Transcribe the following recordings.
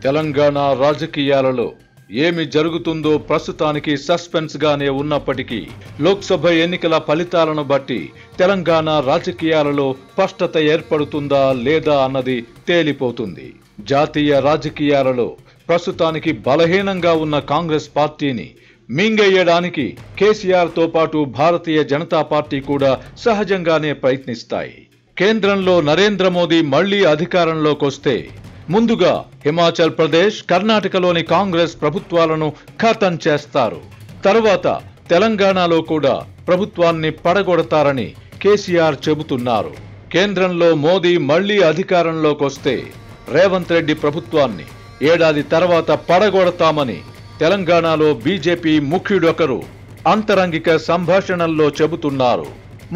తెలంగాణ రాజకీయాలలో ఏమి జరుగుతుందో ప్రస్తుతానికి సస్పెన్స్ గానే ఉన్నప్పటికీ లోక్సభ ఎన్నికల ఫలితాలను బట్టి తెలంగాణ రాజకీయాలలో స్పష్టత ఏర్పడుతుందా లేదా అన్నది తేలిపోతుంది. జాతీయ రాజకీయాలలో ప్రస్తుతానికి బలహీనంగా ఉన్న కాంగ్రెస్ పార్టీని మింగేయడానికి కేసీఆర్ తో పాటు భారతీయ జనతా పార్టీ కూడా సహజంగానే ప్రయత్నిస్తాయి. కేంద్రంలో నరేంద్ర మోదీ మళ్లీ అధికారంలోకి వస్తే ముందుగా హిమాచల్ ప్రదేశ్, కర్ణాటకలోని కాంగ్రెస్ ప్రభుత్వాలను ఖతం చేస్తారు. తరువాత తెలంగాణలో కూడా ప్రభుత్వాన్ని పడగొడతారని కేసీఆర్ చెబుతున్నారు. కేంద్రంలో మోదీ మళ్లీ అధికారంలోకి వస్తే రేవంత్ రెడ్డి ప్రభుత్వాన్ని ఏడాది తర్వాత పడగొడతామని తెలంగాణలో బీజేపీ ముఖ్యుడొకరు అంతరంగిక సంభాషణల్లో చెబుతున్నారు.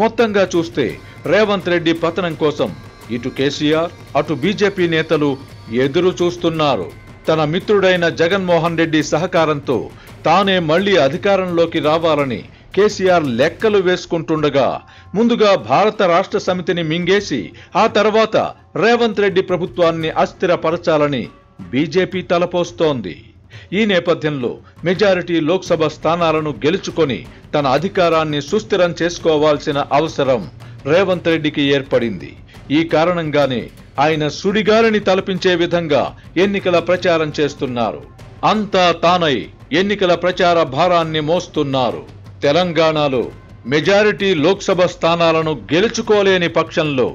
మొత్తంగా చూస్తే రేవంత్ రెడ్డి పతనం కోసం ఇటు కేసీఆర్ అటు బీజేపీ నేతలు ఎదురు చూస్తున్నారు. తన మిత్రుడైన జగన్మోహన్ రెడ్డి సహకారంతో తానే మళ్లీ అధికారంలోకి రావాలని కేసీఆర్ లెక్కలు వేసుకుంటుండగా ముందుగా భారత రాష్ట్ర సమితిని మింగేసి ఆ తర్వాత రేవంత్ రెడ్డి ప్రభుత్వాన్ని అస్థిరపరచాలని బీజేపీ తలపోస్తోంది. ఈ నేపథ్యంలో మెజారిటీ లోక్సభ స్థానాలను గెలుచుకొని తన అధికారాన్ని సుస్థిరం చేసుకోవాల్సిన అవసరం రేవంత్ రెడ్డికి ఏర్పడింది. ఈ కారణంగానే ఆయన సుడిగాలిని తలపించే విధంగా ఎన్నికల ప్రచారం చేస్తున్నారు. అంతా తానై ఎన్నికల ప్రచార భారాన్ని మోస్తున్నారు. తెలంగాణలో మెజారిటీ లోక్సభ స్థానాలను గెలుచుకోలేని పక్షంలో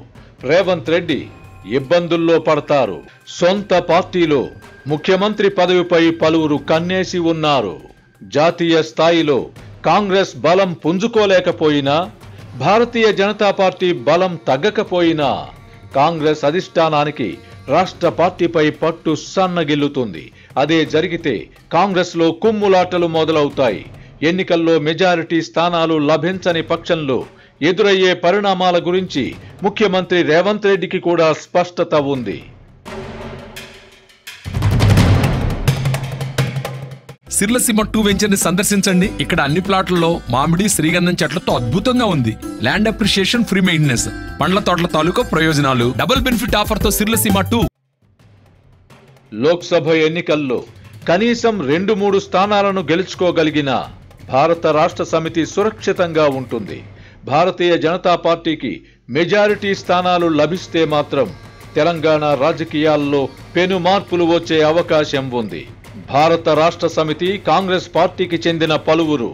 రేవంత్ రెడ్డి ఇబ్బందుల్లో పడతారు. సొంత పార్టీలో ముఖ్యమంత్రి పదవిపై పలువురు కన్నేసి ఉన్నారు. జాతీయ స్థాయిలో కాంగ్రెస్ బలం పుంజుకోలేకపోయినా, భారతీయ జనతా పార్టీ బలం తగ్గకపోయినా కాంగ్రెస్ అధిష్టానానికి రాష్ట్ర పార్టీపై పట్టు సన్నగిల్లుతుంది. అదే జరిగితే కాంగ్రెస్ లో కుమ్ములాటలు మొదలవుతాయి. ఎన్నికల్లో మెజారిటీ స్థానాలు లభించని పక్షంలో ఎదురయ్యే పరిణామాల గురించి ముఖ్యమంత్రి రేవంత్ రెడ్డికి కూడా స్పష్టత ఉంది. సిర్లసీమ 2 వెంచర్ ని సందర్శించండి. ఇక్కడ అన్ని ప్లాట్లలో మామిడి, శ్రీగంధం చెట్లతో అద్భుతంగా ఉంది. ల్యాండ్ అప్రిషియేషన్, ఫ్రీ మెయింటెనెన్స్, పండ్ల తోటల తాలూకా ప్రయోజనాలు, డబుల్ బెనిఫిట్ ఆఫర్ తో సిర్లసీమ 2. లోక్సభ ఎన్నికల్లో కనీసం 2-3 స్థానాలను గెలుచుకోగలిగిన భారత రాష్ట్ర సమితి సురక్షితంగా ఉంటుంది. భారతీయ జనతా పార్టీకి మెజారిటీ స్థానాలు లభిస్తే మాత్రం తెలంగాణ రాజకీయాల్లో పెను మార్పులు వచ్చే అవకాశం ఉంది. భారత రాష్ట్ర సమితి కాంగ్రెస్ పార్టీకి చెందిన పలువురు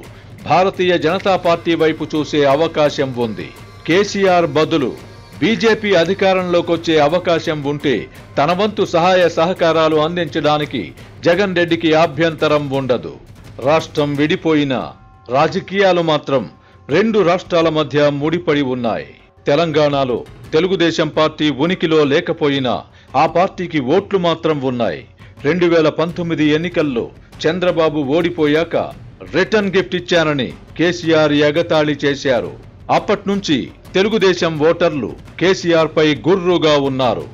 భారతీయ జనతా పార్టీ వైపు చూసే అవకాశం ఉంది. కేసీఆర్ బదులు బీజేపీ అధికారంలోకి వచ్చే అవకాశం ఉంటే తన వంతు సహాయ సహకారాలు అందించడానికి జగన్ రెడ్డికి అభ్యంతరం ఉండదు. రాష్ట్రం విడిపోయినా రాజకీయాలు మాత్రం 2 రాష్ట్రాల మధ్య ముడిపడి ఉన్నాయి. తెలంగాణలో తెలుగుదేశం పార్టీ ఉనికిలో లేకపోయినా ఆ పార్టీకి ఓట్లు మాత్రం ఉన్నాయి. 2019 ఎన్నికల్లో చంద్రబాబు ఓడిపోయాక రిటర్న్ గిఫ్ట్ ఇచ్చానని కేసీఆర్ ఎగతాళి చేశారు. అప్పట్నుంచి తెలుగుదేశం ఓటర్లు కేసీఆర్ పై గుర్రుగా ఉన్నారు.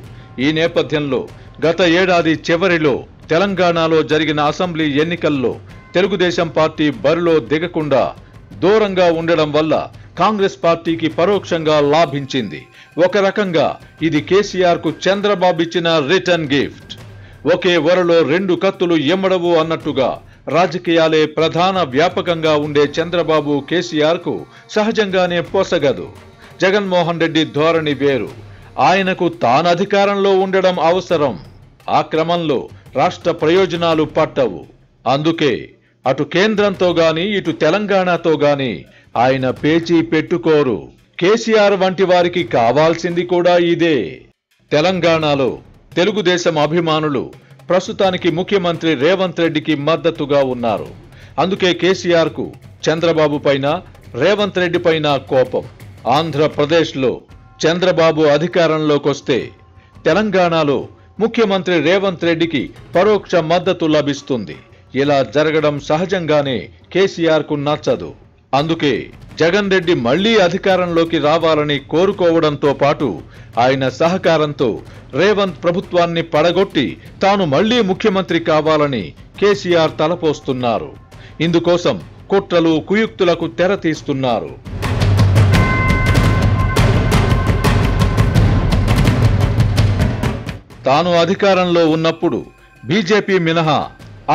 ఈ నేపథ్యంలో గత ఏడాది చివరిలో తెలంగాణలో జరిగిన అసెంబ్లీ ఎన్నికల్లో తెలుగుదేశం పార్టీ బరిలో దిగకుండా దూరంగా ఉండడం వల్ల కాంగ్రెస్ పార్టీకి పరోక్షంగా లాభించింది. ఒక రకంగా ఇది కేసీఆర్ కు చంద్రబాబు ఇచ్చిన రిటర్న్ గిఫ్ట్. ఒకే వరలో 2 కత్తులు ఎమ్మడవు అన్నట్టుగా రాజకీయాలే ప్రధాన వ్యాపకంగా ఉండే చంద్రబాబు కేసీఆర్ కు సహజంగానే పొసగదు. జగన్మోహన్ రెడ్డి ధోరణి వేరు. ఆయనకు తాను అధికారంలో ఉండడం అవసరం. ఆ క్రమంలో రాష్ట్ర ప్రయోజనాలు పట్టవు. అందుకే అటు కేంద్రంతో గాని ఇటు తెలంగాణతో గాని ఆయన పేచీ పెట్టుకోరు. కేసీఆర్ వంటి వారికి కావాల్సింది కూడా ఇదే. తెలంగాణలో తెలుగుదేశం అభిమానులు ప్రస్తుతానికి ముఖ్యమంత్రి రేవంత్ రెడ్డికి మద్దతుగా ఉన్నారు. అందుకే కేసీఆర్ కు చంద్రబాబు పైన, రేవంత్ రెడ్డి పైన కోపం. ఆంధ్రప్రదేశ్లో చంద్రబాబు అధికారంలోకి వస్తే తెలంగాణలో ముఖ్యమంత్రి రేవంత్ రెడ్డికి పరోక్ష మద్దతు లభిస్తుంది. ఇలా జరగడం సహజంగానే కేసీఆర్ కు నచ్చదు. అందుకే జగన్ రెడ్డి మళ్లీ అధికారంలోకి రావాలని కోరుకోవడంతో పాటు ఆయన సహకారంతో రేవంత్ ప్రభుత్వాన్ని పడగొట్టి తాను మళ్లీ ముఖ్యమంత్రి కావాలని కేసీఆర్ తలపోస్తున్నారు. ఇందుకోసం కుట్రలు, కుయుక్తులకు తెర తీస్తున్నారు. తాను అధికారంలో ఉన్నప్పుడు బీజేపీ మినహా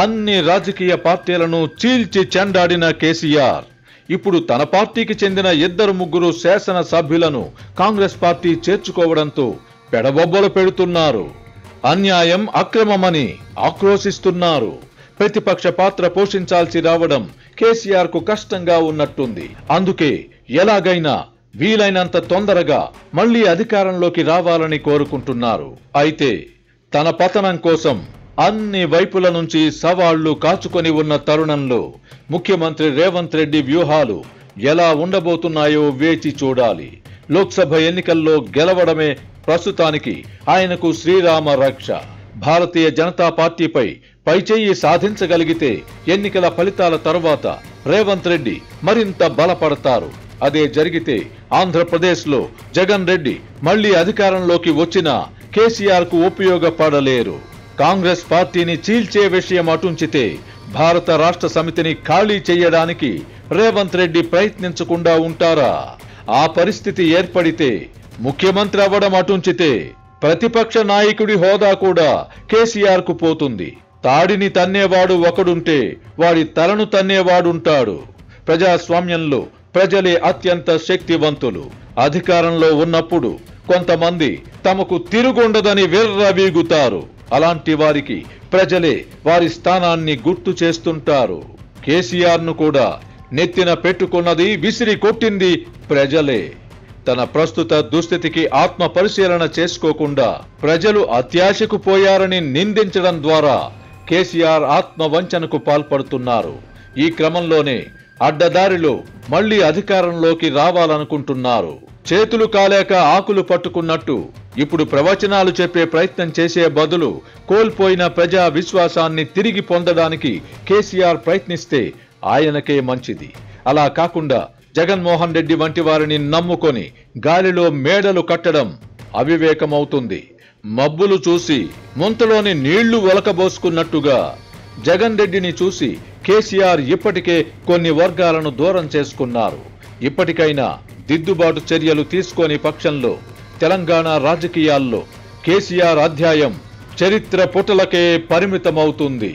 అన్ని రాజకీయ పార్టీలను చీల్చి చెండాడిన కేసీఆర్ ఇప్పుడు తన పార్టీకి చెందిన 2-3 శాసన సభ్యులను కాంగ్రెస్ పార్టీ చేర్చుకోవడంతో పెడబొబ్బలు పెడుతున్నారు. అన్యాయం, అక్రమమని ఆక్రోశిస్తున్నారు. ప్రతిపక్ష పాత్ర పోషించాల్సి రావడం కేసీఆర్ కు కష్టంగా ఉన్నట్టుంది. అందుకే ఎలాగైనా వీలైనంత తొందరగా మళ్లీ అధికారంలోకి రావాలని కోరుకుంటున్నారు. అయితే తన పతనం కోసం అన్ని వైపుల నుంచి సవాళ్లు కాచుకొని ఉన్న తరుణంలో ముఖ్యమంత్రి రేవంత్ రెడ్డి వ్యూహాలు ఎలా ఉండబోతున్నాయో వేచి చూడాలి. లోక్సభ ఎన్నికల్లో గెలవడమే ప్రస్తుతానికి ఆయనకు శ్రీరామ రక్ష. భారతీయ జనతా పార్టీపై పైచేయి సాధించగలిగితే ఎన్నికల ఫలితాల తరువాత రేవంత్ రెడ్డి మరింత బలపడతారు. అదే జరిగితే ఆంధ్రప్రదేశ్లో జగన్ రెడ్డి మళ్లీ అధికారంలోకి వచ్చినా కేసీఆర్ కు ఉపయోగపడలేరు. కాంగ్రెస్ పార్టీని చీల్చే విషయం అటుంచితే భారత రాష్ట్ర సమితిని ఖాళీ చేయడానికి రేవంత్ రెడ్డి ప్రయత్నించకుండా ఉంటారా? ఆ పరిస్థితి ఏర్పడితే ముఖ్యమంత్రి అవ్వడం అటుంచితే ప్రతిపక్ష నాయకుడి హోదా కూడా కేసీఆర్ కు పోతుంది. తాడిని తన్నేవాడు ఒకడుంటే వాడి తలను తన్నేవాడుంటాడు. ప్రజాస్వామ్యంలో ప్రజలే అత్యంత శక్తివంతులు. అధికారంలో ఉన్నప్పుడు కొంతమంది తమకు తిరుగుండదని విర్రవీగుతారు. అలాంటి వారికి ప్రజలే వారి స్థానాన్ని గుర్తు చేస్తుంటారు. కేసీఆర్ ను కూడా నెత్తిన పెట్టుకున్నది, విసిరి కొట్టింది ప్రజలే. తన ప్రస్తుత దుస్థితికి ఆత్మ పరిశీలన చేసుకోకుండా ప్రజలు అత్యాశకు పోయారని నిందించడం ద్వారా కేసీఆర్ ఆత్మవంచనకు పాల్పడుతున్నారు. ఈ క్రమంలోనే అడ్డదారిలో మళ్లీ అధికారంలోకి రావాలనుకుంటున్నారు. చేతులు కాలేక ఆకులు పట్టుకున్నట్టు ఇప్పుడు ప్రవచనాలు చెప్పే ప్రయత్నం చేసే బదులు కోల్పోయిన ప్రజా విశ్వాసాన్ని తిరిగి పొందడానికి కేసీఆర్ ప్రయత్నిస్తే ఆయనకే మంచిది. అలా కాకుండా జగన్మోహన్ రెడ్డి వంటి వారిని నమ్ముకొని గాలిలో మేడలు కట్టడం అవివేకమవుతుంది. మబ్బులు చూసి ముంతలోని నీళ్లు ఒలకబోసుకున్నట్టుగా జగన్ రెడ్డిని చూసి కేసీఆర్ ఇప్పటికే కొన్ని వర్గాలను దూరం చేసుకున్నారు. ఇప్పటికైనా దిద్దుబాటు చర్యలు తీసుకోని పక్షంలో తెలంగాణ రాజకీయాల్లో కేసీఆర్ అధ్యాయం చరిత్ర పుటలకే పరిమితమవుతుంది.